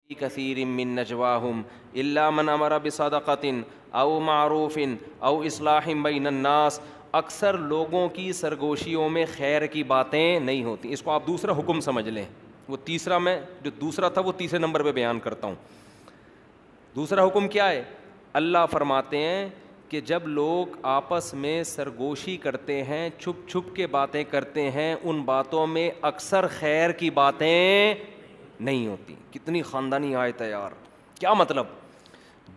کثیر من نجواہم الا من امر بصدقۃ او معروف او اصلاح بین الناس. اکثر لوگوں کی سرگوشیوں میں خیر کی باتیں نہیں ہوتی. اس کو آپ دوسرا حکم سمجھ لیں. وہ تیسرا میں جو دوسرا تھا وہ تیسرے نمبر پہ بیان کرتا ہوں. دوسرا حکم کیا ہے؟ اللہ فرماتے ہیں کہ جب لوگ آپس میں سرگوشی کرتے ہیں, چھپ چھپ کے باتیں کرتے ہیں, ان باتوں میں اکثر خیر کی باتیں نہیں ہوتی. کتنی خاندانی آیت ہے یار. کیا مطلب؟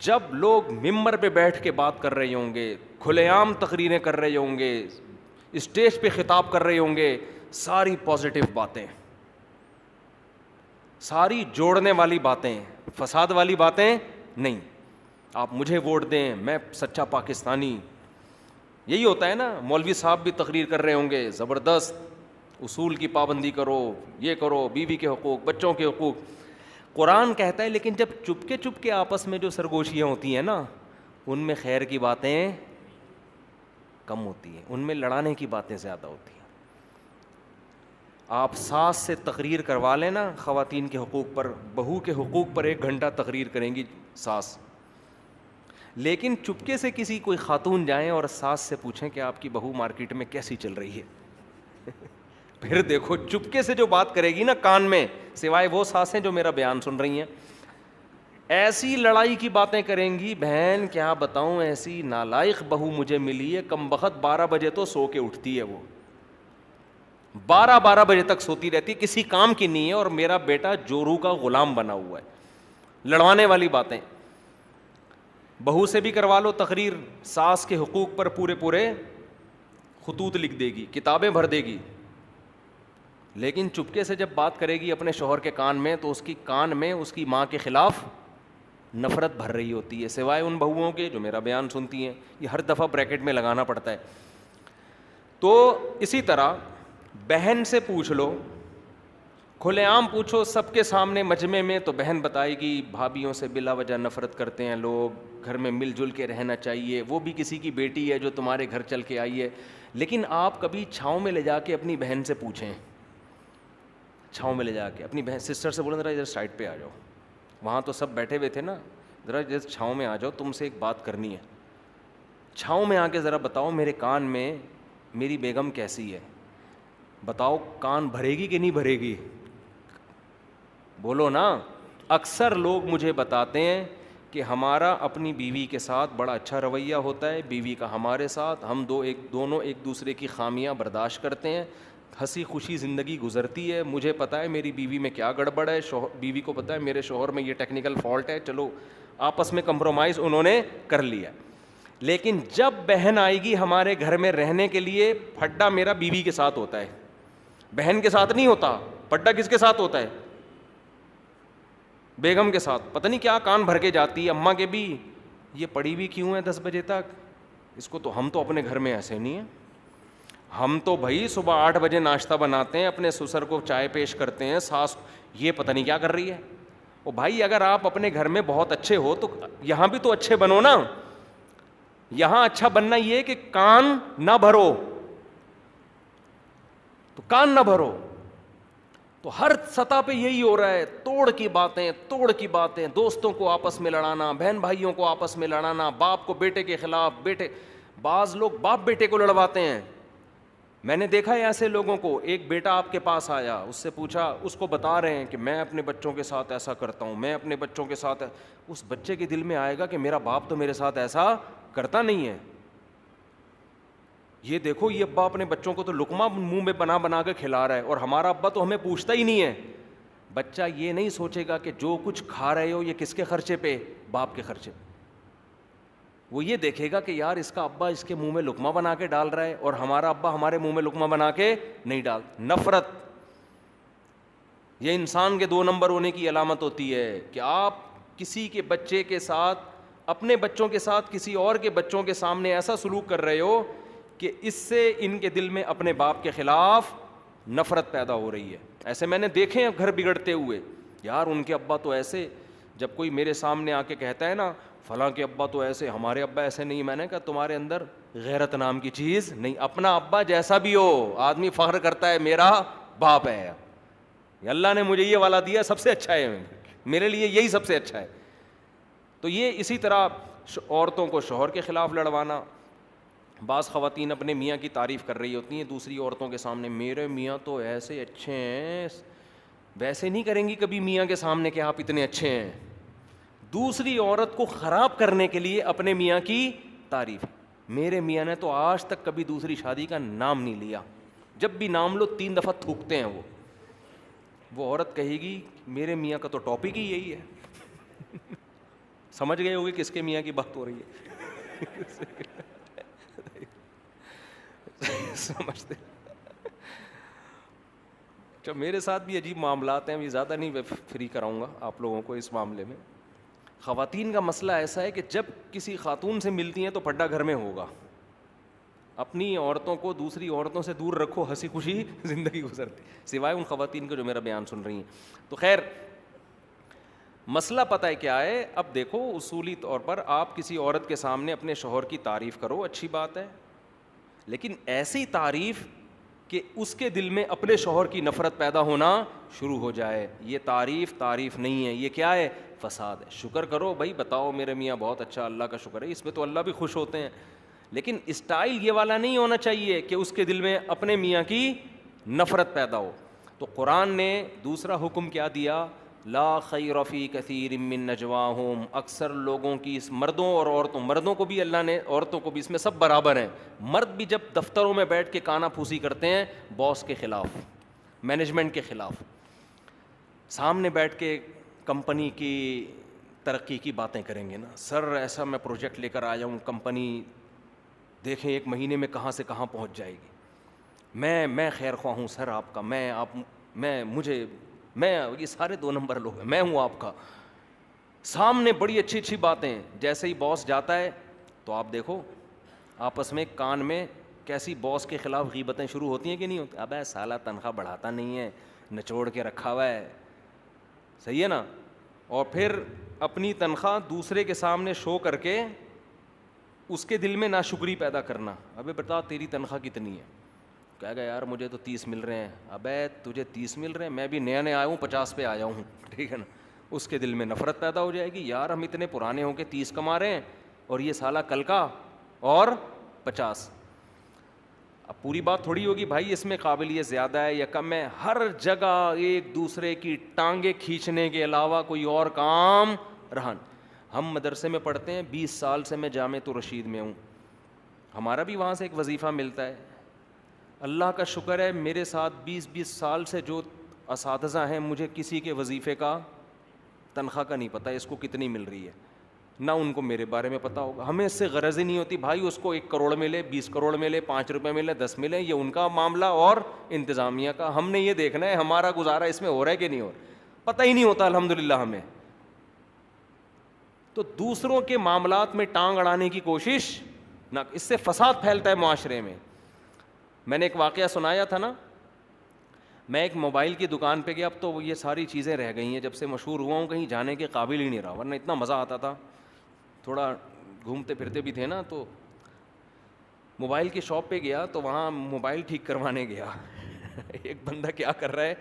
جب لوگ ممبر پہ بیٹھ کے بات کر رہے ہوں گے, کھلے عام تقریریں کر رہے ہوں گے, اسٹیج پہ خطاب کر رہے ہوں گے, ساری پازیٹیو باتیں, ساری جوڑنے والی باتیں, فساد والی باتیں نہیں. آپ مجھے ووٹ دیں, میں سچا پاکستانی. یہی ہوتا ہے نا. مولوی صاحب بھی تقریر کر رہے ہوں گے, زبردست اصول کی پابندی کرو, یہ کرو, بیوی کے حقوق, بچوں کے حقوق. قرآن کہتا ہے لیکن جب چپ کے آپس میں جو سرگوشیاں ہوتی ہیں نا, ان میں خیر کی باتیں کم ہوتی ہیں, ان میں لڑانے کی باتیں زیادہ ہوتی ہیں. آپ ساس سے تقریر کروا لیں نا خواتین کے حقوق پر, بہو کے حقوق پر 1 گھنٹہ تقریر کریں گی ساس, لیکن چپکے سے کسی کوئی خاتون جائیں اور ساس سے پوچھیں کہ آپ کی بہو مارکیٹ میں کیسی چل رہی ہے, پھر دیکھو چپکے سے جو بات کرے گی نا کان میں, سوائے وہ ساسیں جو میرا بیان سن رہی ہیں, ایسی لڑائی کی باتیں کریں گی. بہن کیا بتاؤں, ایسی نالائق بہو مجھے ملی ہے, کم بخت 12 بجے تو سو کے اٹھتی ہے, وہ 12 بجے تک سوتی رہتی, کسی کام کی نہیں ہے, اور میرا بیٹا جورو کا غلام بنا ہوا ہے. لڑوانے والی باتیں. بہو سے بھی کروا لو تقریر ساس کے حقوق پر, پورے خطوط لکھ دے گی, کتابیں بھر دے گی, لیکن چپکے سے جب بات کرے گی اپنے شوہر کے کان میں, تو اس کی کان میں اس کی ماں کے خلاف نفرت بھر رہی ہوتی ہے, سوائے ان بہوؤں کے جو میرا بیان سنتی ہیں. یہ ہر دفعہ بریکٹ میں لگانا پڑتا ہے. تو اسی طرح بہن سے پوچھ لو, کھلے عام پوچھو سب کے سامنے مجمع میں, تو بہن بتائے گی بھابھیوں سے بلا وجہ نفرت کرتے ہیں لوگ, گھر میں مل جل کے رہنا چاہیے, وہ بھی کسی کی بیٹی ہے جو تمہارے گھر چل کے آئی ہے. لیکن آپ کبھی چھاؤں میں لے جا کے اپنی بہن سے پوچھیں, چھاؤں میں لے جا کے اپنی بہن سسٹر سے بولیں ذرا ادھر سائڈ پہ آ جاؤ, وہاں تو سب بیٹھے ہوئے تھے نا, ذرا ادھر چھاؤں میں آ جاؤ, تم سے ایک بات کرنی ہے. چھاؤں میں آ کے ذرا بتاؤ میرے کان میں میری بیگم کیسی ہے, بتاؤ کان بھرے گی کہ نہیں بھرے گی, بولو نا. اکثر لوگ مجھے بتاتے ہیں کہ ہمارا اپنی بیوی کے ساتھ بڑا اچھا رویہ ہوتا ہے, بیوی کا ہمارے ساتھ, ہم دونوں ایک دوسرے کی خامیاں برداشت کرتے ہیں, ہنسی خوشی زندگی گزرتی ہے. مجھے پتہ ہے میری بیوی میں کیا گڑبڑ ہے, بیوی کو پتہ ہے میرے شوہر میں یہ ٹیکنیکل فالٹ ہے, چلو آپس میں کمپرومائز انہوں نے کر لیا. لیکن جب بہن آئے گی ہمارے گھر میں رہنے کے لیے, پھڈا میرا بیوی کے ساتھ ہوتا ہے, بہن کے ساتھ نہیں ہوتا. پھڈا کس کے ساتھ ہوتا ہے؟ بیگم کے ساتھ. پتہ نہیں کیا کان بھر کے جاتی ہے, اماں کے بھی یہ پڑی ہوئی کیوں ہے 10 بجے تک, اس کو تو ہم تو اپنے گھر میں ایسے نہیں ہیں, ہم تو بھائی صبح 8 بجے ناشتہ بناتے ہیں, اپنے سسر کو چائے پیش کرتے ہیں, ساس یہ پتہ نہیں کیا کر رہی ہے. او بھائی اگر آپ اپنے گھر میں بہت اچھے ہو تو یہاں بھی تو اچھے بنو نا. یہاں اچھا بننا یہ کہ کان نہ بھرو, تو کان نہ بھرو. تو ہر سطح پہ یہی ہو رہا ہے, توڑ کی باتیں, دوستوں کو آپس میں لڑانا, بہن بھائیوں کو آپس میں لڑانا, باپ کو بیٹے کے خلاف, بعض لوگ باپ بیٹے کو لڑواتے ہیں. میں نے دیکھا ہے ایسے لوگوں کو, ایک بیٹا آپ کے پاس آیا, اس سے پوچھا, اس کو بتا رہے ہیں کہ میں اپنے بچوں کے ساتھ ایسا کرتا ہوں, میں اپنے بچوں کے ساتھ, اس بچے کے دل میں آئے گا کہ میرا باپ تو میرے ساتھ ایسا کرتا نہیں ہے. یہ دیکھو یہ ابا اپنے بچوں کو تو لقمہ منہ میں بنا کے کھلا رہا ہے, اور ہمارا ابا تو ہمیں پوچھتا ہی نہیں ہے. بچہ یہ نہیں سوچے گا کہ جو کچھ کھا رہے ہو یہ کس کے خرچے پہ, باپ کے خرچے پہ. وہ یہ دیکھے گا کہ یار اس کا ابا اس کے منہ میں لقمہ بنا کے ڈال رہا ہے, اور ہمارا ابا ہمارے منہ میں لقمہ بنا کے نہیں ڈال. نفرت یہ انسان کے 2 نمبر ہونے کی علامت ہوتی ہے, کہ آپ کسی کے بچے کے ساتھ, اپنے بچوں کے ساتھ کسی اور کے بچوں کے سامنے ایسا سلوک کر رہے ہو کہ اس سے ان کے دل میں اپنے باپ کے خلاف نفرت پیدا ہو رہی ہے. ایسے میں نے دیکھے ہیں گھر بگڑتے ہوئے, یار ان کے ابا تو ایسے, جب کوئی میرے سامنے آ کے کہتا ہے نا فلاں کے ابا تو ایسے, ہمارے ابا ایسے نہیں, میں نے کہا تمہارے اندر غیرت نام کی چیز نہیں. اپنا ابا جیسا بھی ہو آدمی فخر کرتا ہے میرا باپ ہے, اللہ نے مجھے یہ والا دیا سب سے اچھا ہے, میرے لیے یہی سب سے اچھا ہے. تو یہ اسی طرح عورتوں کو شوہر کے خلاف لڑوانا. بعض خواتین اپنے میاں کی تعریف کر رہی ہوتی ہیں دوسری عورتوں کے سامنے, میرے میاں تو ایسے اچھے ہیں. ویسے نہیں کریں گی کبھی میاں کے سامنے کہ آپ اتنے اچھے ہیں. دوسری عورت کو خراب کرنے کے لیے اپنے میاں کی تعریف. میرے میاں نے تو آج تک کبھی دوسری شادی کا نام نہیں لیا, جب بھی نام لو 3 دفعہ تھوکتے ہیں. وہ عورت کہے گی میرے میاں کا تو ٹاپک ہی یہی ہے. سمجھ گئے ہوگے کس کے میاں کی بات ہو رہی ہے. سمجھتے. اچھا, میرے ساتھ بھی عجیب معاملات ہیں, ابھی زیادہ نہیں فری کراؤں گا آپ لوگوں کو اس معاملے میں. خواتین کا مسئلہ ایسا ہے کہ جب کسی خاتون سے ملتی ہیں تو پڈا گھر میں ہوگا. اپنی عورتوں کو دوسری عورتوں سے دور رکھو, ہنسی خوشی زندگی گزرتی, سوائے ان خواتین کو جو میرا بیان سن رہی ہیں. تو خیر, مسئلہ پتہ ہے کیا ہے. اب دیکھو, اصولی طور پر آپ کسی عورت کے سامنے اپنے شوہر کی تعریف کرو, اچھی بات ہے, لیکن ایسی تعریف کہ اس کے دل میں اپنے شوہر کی نفرت پیدا ہونا شروع ہو جائے. یہ تعریف نہیں ہے, یہ کیا ہے؟ فساد ہے. شکر کرو بھائی, بتاؤ میرے میاں بہت اچھا, اللہ کا شکر ہے, اس میں تو اللہ بھی خوش ہوتے ہیں. لیکن اسٹائل یہ والا نہیں ہونا چاہیے کہ اس کے دل میں اپنے میاں کی نفرت پیدا ہو. تو قرآن نے دوسرا حکم کیا دیا, لا خیر فی کثیر من نجواہم. اکثر لوگوں کی, اس مردوں اور عورتوں, مردوں کو بھی اللہ نے, عورتوں کو بھی, اس میں سب برابر ہیں. مرد بھی جب دفتروں میں بیٹھ کے کانا پھوسی کرتے ہیں باس کے خلاف, مینجمنٹ کے خلاف, سامنے بیٹھ کے کمپنی کی ترقی کی باتیں کریں گے نا, سر ایسا میں پروجیکٹ لے کر آیا ہوں, کمپنی دیکھیں 1 مہینے میں کہاں سے کہاں پہنچ جائے گی, میں خیر خواہ ہوں سر آپ کا, میں یہ سارے 2 نمبر لوگ ہیں, میں ہوں آپ کا. سامنے بڑی اچھی باتیں. جیسے ہی باس جاتا ہے تو آپ دیکھو آپس میں کان میں کیسی باس کے خلاف غیبتیں شروع ہوتی ہیں کہ نہیں ہوتی. ابے سالہ تنخواہ بڑھاتا نہیں ہے, نچوڑ کے رکھا ہوا ہے, صحیح ہے نا. اور پھر اپنی تنخواہ دوسرے کے سامنے شو کر کے اس کے دل میں ناشکری پیدا کرنا. ابے بتا تیری تنخواہ کتنی ہے؟ کہے گا یار مجھے تو 30 مل رہے ہیں. ابے تجھے 30 مل رہے ہیں, میں بھی نیا آیا ہوں, 50 پہ آیا ہوں, ٹھیک ہے نا. اس کے دل میں نفرت پیدا ہو جائے گی, یار ہم اتنے پرانے ہو کے 30 کما رہے ہیں اور یہ سالہ کل کا اور 50. اب پوری بات تھوڑی ہوگی بھائی اس میں قابلیت زیادہ ہے یا کم ہے. ہر جگہ ایک دوسرے کی ٹانگیں کھینچنے کے علاوہ کوئی اور کام رہا. ہم مدرسے میں پڑھتے ہیں, 20 سال سے میں جامعۃ الرشید میں ہوں, ہمارا بھی وہاں سے ایک وظیفہ ملتا ہے. اللہ کا شکر ہے میرے ساتھ 20 سال سے جو اساتذہ ہیں, مجھے کسی کے وظیفے کا تنخواہ کا نہیں پتہ اس کو کتنی مل رہی ہے, نہ ان کو میرے بارے میں پتہ ہوگا. ہمیں اس سے غرض ہی نہیں ہوتی بھائی اس کو 1 کروڑ ملے, 20 کروڑ ملے, 5 روپے ملے, 10 ملے, یہ ان کا معاملہ اور انتظامیہ کا. ہم نے یہ دیکھنا ہے ہمارا گزارا اس میں ہو رہا ہے کہ نہیں ہو رہا, پتہ ہی نہیں ہوتا الحمدللہ ہمیں. تو دوسروں کے معاملات میں ٹانگ اڑانے کی کوشش نہ, اس سے فساد پھیلتا ہے معاشرے میں. میں نے ایک واقعہ سنایا تھا نا, میں ایک موبائل کی دکان پہ گیا, اب تو یہ ساری چیزیں رہ گئی ہیں, جب سے مشہور ہوا ہوں کہیں جانے کے قابل ہی نہیں رہا, ورنہ اتنا مزہ آتا تھا. تھوڑا گھومتے پھرتے بھی تھے نا, تو موبائل کی شاپ پہ گیا تو وہاں موبائل ٹھیک کروانے گیا. ایک بندہ کیا کر رہا ہے,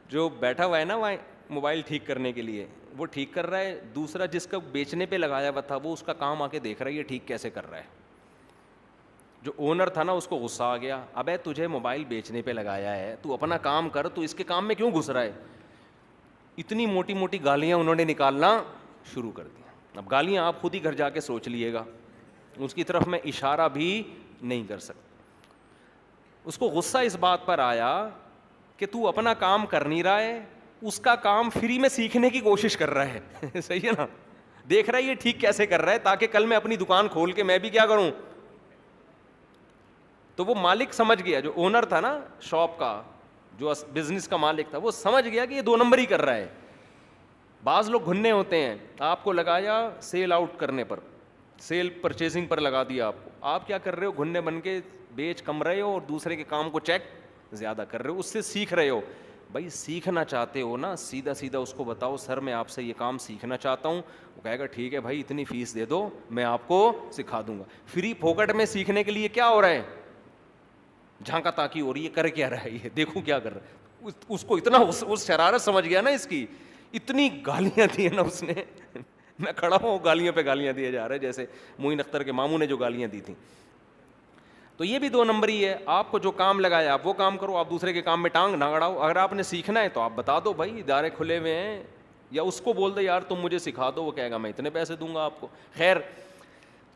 جو بیٹھا ہوا ہے نا وہاں موبائل ٹھیک کرنے کے لیے, وہ ٹھیک کر رہا ہے, دوسرا جس کا بیچنے پہ لگایا ہوا تھا وہ اس کا کام آ کے دیکھ رہا ہے یہ ٹھیک کیسے کر رہا ہے. جو اونر تھا نا اس کو غصہ آ گیا, ابے تجھے موبائل بیچنے پہ لگایا ہے, تو اپنا کام کر, تو اس کے کام میں کیوں گھس رہا ہے. اتنی موٹی موٹی گالیاں انہوں نے نکالنا شروع کر دیا. اب گالیاں آپ خود ہی گھر جا کے سوچ لیے گا, اس کی طرف میں اشارہ بھی نہیں کر سکتا. اس کو غصہ اس بات پر آیا کہ تو اپنا کام کر نہیں رہا ہے, اس کا کام فری میں سیکھنے کی کوشش کر رہا ہے. صحیح ہے نا, دیکھ رہا ہے یہ ٹھیک کیسے کر رہا ہے تاکہ کل میں اپنی دکان کھول کے میں بھی کیا کروں. تو وہ مالک سمجھ گیا, جو اونر تھا نا شاپ کا, جو بزنس کا مالک تھا, وہ سمجھ گیا کہ یہ 2 نمبر ہی کر رہا ہے. بعض لوگ گھننے ہوتے ہیں, آپ کو لگایا سیل آؤٹ کرنے پر, سیل پرچیزنگ پر لگا دیا آپ کو, آپ کیا کر رہے ہو, گھننے بن کے بیچ کم رہے ہو اور دوسرے کے کام کو چیک زیادہ کر رہے ہو, اس سے سیکھ رہے ہو. بھائی سیکھنا چاہتے ہو نا, سیدھا سیدھا اس کو بتاؤ سر میں آپ سے یہ کام سیکھنا چاہتا ہوں. وہ کہے گا ٹھیک ہے بھائی اتنی فیس دے دو میں آپ کو سکھا دوں گا. فری پھوکٹ میں سیکھنے کے لیے کیا ہو رہا ہے, جھانکا تاکی ہو رہی ہے, کر کیا رہا ہے یہ, دیکھوں کیا کر رہا ہے. اس کو اتنا اس شرارت سمجھ گیا نا اس کی, اتنی گالیاں دی ہیں نا اس نے, میں کھڑا ہوں گالیاں پہ گالیاں دیے جا رہے ہیں, جیسے معین اختر کے ماموں نے جو گالیاں دی تھیں. تو یہ بھی 2 نمبری ہے. آپ کو جو کام لگایا آپ وہ کام کرو, آپ دوسرے کے کام میں ٹانگ نہ اڑاؤ. اگر آپ نے سیکھنا ہے تو آپ بتا دو بھائی ادارے کھلے ہوئے ہیں, یا اس کو بول دو یار تم مجھے سکھا دو, وہ کہے گا میں اتنے پیسے دوں گا آپ کو. خیر,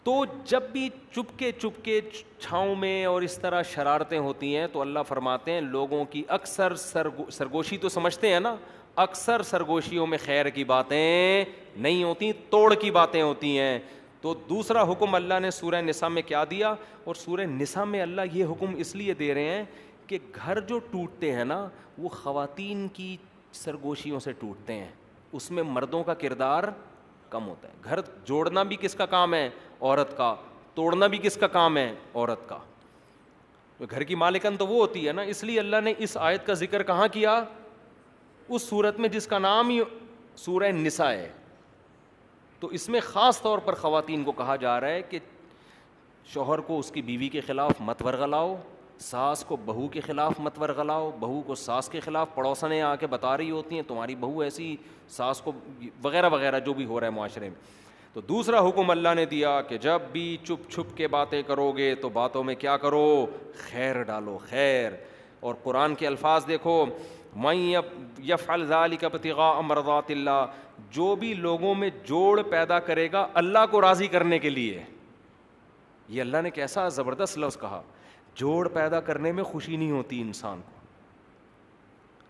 تو جب بھی چپ کے چھاؤں میں اور اس طرح شرارتیں ہوتی ہیں تو اللہ فرماتے ہیں لوگوں کی اکثر سرگوشی تو سمجھتے ہیں نا, اکثر سرگوشیوں میں خیر کی باتیں نہیں ہوتی, توڑ کی باتیں ہوتی ہیں. تو دوسرا حکم اللہ نے سورہ نساء میں کیا دیا, اور سورہ نساء میں اللہ یہ حکم اس لیے دے رہے ہیں کہ گھر جو ٹوٹتے ہیں نا وہ خواتین کی سرگوشیوں سے ٹوٹتے ہیں, اس میں مردوں کا کردار کم ہوتا ہے. گھر جوڑنا بھی کس کا کام ہے, عورت کا, توڑنا بھی کس کا کام ہے, عورت کا. گھر کی مالکن تو وہ ہوتی ہے نا, اس لیے اللہ نے اس آیت کا ذکر کہاں کیا, اس صورت میں جس کا نام ہی سورہ نساء ہے. تو اس میں خاص طور پر خواتین کو کہا جا رہا ہے کہ شوہر کو اس کی بیوی کے خلاف مت ورغلاؤ, ساس کو بہو کے خلاف مت ورغلاؤ, بہو کو ساس کے خلاف پڑوسنیں آ کے بتا رہی ہوتی ہیں تمہاری بہو ایسی, ساس کو وغیرہ وغیرہ جو بھی ہو رہا ہے معاشرے میں. تو دوسرا حکم اللہ نے دیا کہ جب بھی چپ چھپ کے باتیں کرو گے تو باتوں میں کیا کرو, خیر ڈالو, خیر. اور قرآن کے الفاظ دیکھو, مَن یفعل ذلک ابتغاء مرضات اللہ, جو بھی لوگوں میں جوڑ پیدا کرے گا اللہ کو راضی کرنے کے لیے. یہ اللہ نے کیسا زبردست لفظ کہا, جوڑ پیدا کرنے میں خوشی نہیں ہوتی انسان کو.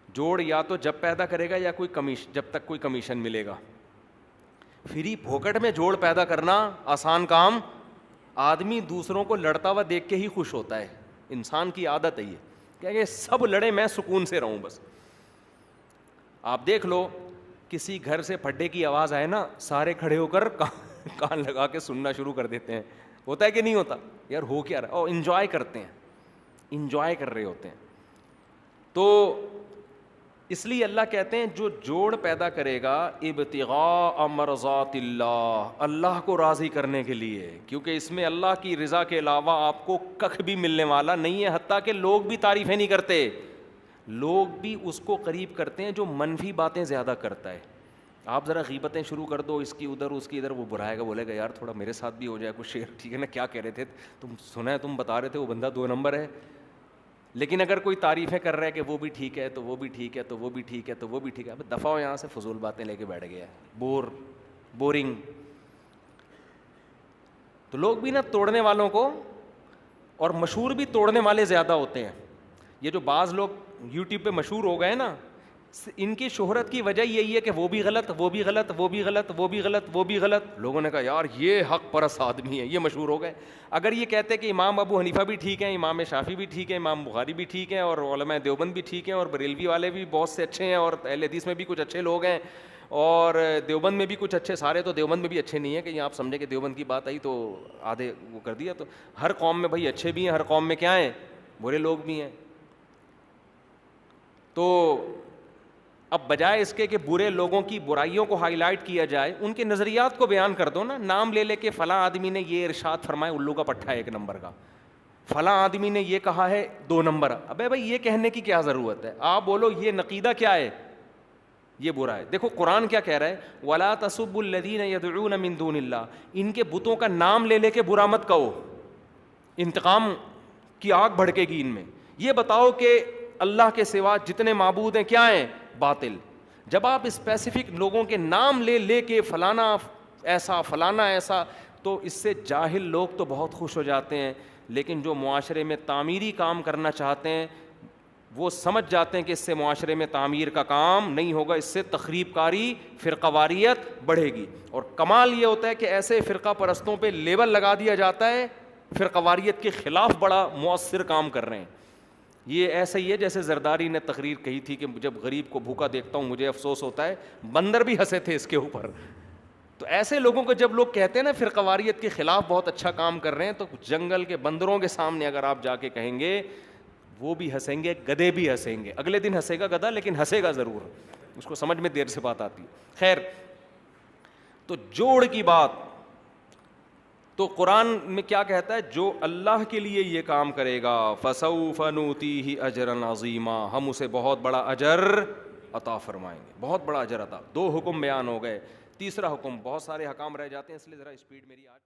جوڑ یا تو جب پیدا کرے گا یا کوئی کمیشن, جب تک کوئی کمیشن ملے گا. فری پھوکٹ میں جوڑ پیدا کرنا آسان کام, آدمی دوسروں کو لڑتا ہوا دیکھ کے ہی خوش ہوتا ہے, انسان کی عادت ہے یہ کہ سب لڑیں میں سکون سے رہوں بس. آپ دیکھ لو کسی گھر سے پھڈے کی آواز آئے نا, سارے کھڑے ہو کر کان لگا کے سننا شروع کر دیتے ہیں. ہوتا ہے کہ نہیں ہوتا, یار ہو کیا رہا, اور انجوائے کرتے ہیں, انجوائے کر رہے ہوتے ہیں. تو اس لیے اللہ کہتے ہیں جو جوڑ پیدا کرے گا ابتغاء مرضات اللہ, اللہ کو راضی کرنے کے لیے, کیونکہ اس میں اللہ کی رضا کے علاوہ آپ کو کخ بھی ملنے والا نہیں ہے. حتیٰ کہ لوگ بھی تعریفیں نہیں کرتے, لوگ بھی اس کو قریب کرتے ہیں جو منفی باتیں زیادہ کرتا ہے. آپ ذرا غیبتیں شروع کر دو, اس کی ادھر اس کی ادھر, وہ برائے گا, بولے گا یار تھوڑا میرے ساتھ بھی ہو جائے کچھ شیئر, ٹھیک ہے نا, کیا کہہ رہے تھے تم, سنا ہے تم بتا رہے تھے وہ بندہ 2 نمبر ہے. لیکن اگر کوئی تعریفیں کر رہا ہے کہ وہ بھی ٹھیک ہے تو وہ بھی ٹھیک ہے تو وہ بھی ٹھیک ہے تو وہ بھی ٹھیک ہے, اب دفعہ ہو یہاں سے, فضول باتیں لے کے بیٹھ گیا, بورنگ. تو لوگ بھی نا توڑنے والوں کو, اور مشہور بھی توڑنے والے زیادہ ہوتے ہیں. یہ جو بعض لوگ یوٹیوب پہ مشہور ہو گئے نا, ان کی شہرت کی وجہ یہی ہے کہ وہ بھی غلط, وہ بھی غلط, وہ بھی غلط, وہ بھی غلط, وہ بھی غلط. لوگوں نے کہا یار یہ حق پرست آدمی ہے, یہ مشہور ہو گئے. اگر یہ کہتے کہ امام ابو حنیفہ بھی ٹھیک ہیں, امام شافعی بھی ٹھیک ہیں, امام بخاری بھی ٹھیک ہیں, اور علماء دیوبند بھی ٹھیک ہیں, اور بریلوی والے بھی بہت سے اچھے ہیں, اور اہل حدیث میں بھی کچھ اچھے لوگ ہیں, اور دیوبند میں بھی کچھ اچھے, سارے تو دیوبند میں بھی اچھے نہیں ہیں کہ آپ سمجھے کہ دیوبند کی بات آئی تو آدھے وہ کر دیا. تو ہر قوم میں بھائی اچھے بھی ہیں, ہر قوم میں کیا ہیں, برے لوگ بھی ہیں. تو اب بجائے اس کے کہ برے لوگوں کی برائیوں کو ہائی لائٹ کیا جائے, ان کے نظریات کو بیان کر دو نا. نام لے لے کے فلاں آدمی نے یہ ارشاد فرمایا, الو کا پٹھا 1 نمبر کا, فلاں آدمی نے یہ کہا ہے 2 نمبر. ابے بھائی یہ کہنے کی کیا ضرورت ہے, آپ بولو یہ نقیدہ کیا ہے, یہ برا ہے. دیکھو قرآن کیا کہہ رہا ہے, وَلَا تَسُبُّوا الَّذِينَ يَدْعُونَ مِن دُونِ اللَّهِ, ان کے بتوں کا نام لے لے کے برا مت کہو, انتقام کی آگ بھڑکے گی ان میں. یہ بتاؤ کہ اللہ کے سوا جتنے معبود ہیں کیا ہیں, باطل. جب آپ اسپیسیفک لوگوں کے نام لے لے کے فلانا ایسا فلانا ایسا, تو اس سے جاہل لوگ تو بہت خوش ہو جاتے ہیں, لیکن جو معاشرے میں تعمیری کام کرنا چاہتے ہیں وہ سمجھ جاتے ہیں کہ اس سے معاشرے میں تعمیر کا کام نہیں ہوگا, اس سے تخریب کاری, فرقہ واریت بڑھے گی. اور کمال یہ ہوتا ہے کہ ایسے فرقہ پرستوں پہ لیبل لگا دیا جاتا ہے فرقہ واریت کے خلاف بڑا مؤثر کام کر رہے ہیں. یہ ایسا ہی ہے جیسے زرداری نے تقریر کہی تھی کہ جب غریب کو بھوکا دیکھتا ہوں مجھے افسوس ہوتا ہے, بندر بھی ہنسے تھے اس کے اوپر. تو ایسے لوگوں کو جب لوگ کہتے ہیں نا فرقہ واریت کے خلاف بہت اچھا کام کر رہے ہیں, تو جنگل کے بندروں کے سامنے اگر آپ جا کے کہیں گے وہ بھی ہنسیں گے, گدھے بھی ہنسیں گے. اگلے دن ہنسے گا گدھا, لیکن ہنسے گا ضرور, اس کو سمجھ میں دیر سے بات آتی. خیر, تو جوڑ کی بات, تو قرآن میں کیا کہتا ہے, جو اللہ کے لیے یہ کام کرے گا فَسَوْفَ نُؤْتِيهِ أَجْرًا عَظِيمًا, ہم اسے بہت بڑا اجر عطا فرمائیں گے, بہت بڑا اجر عطا. 2 حکم بیان ہو گئے, تیسرا حکم, بہت سارے حکام رہ جاتے ہیں اس لیے ذرا اسپیڈ میری آج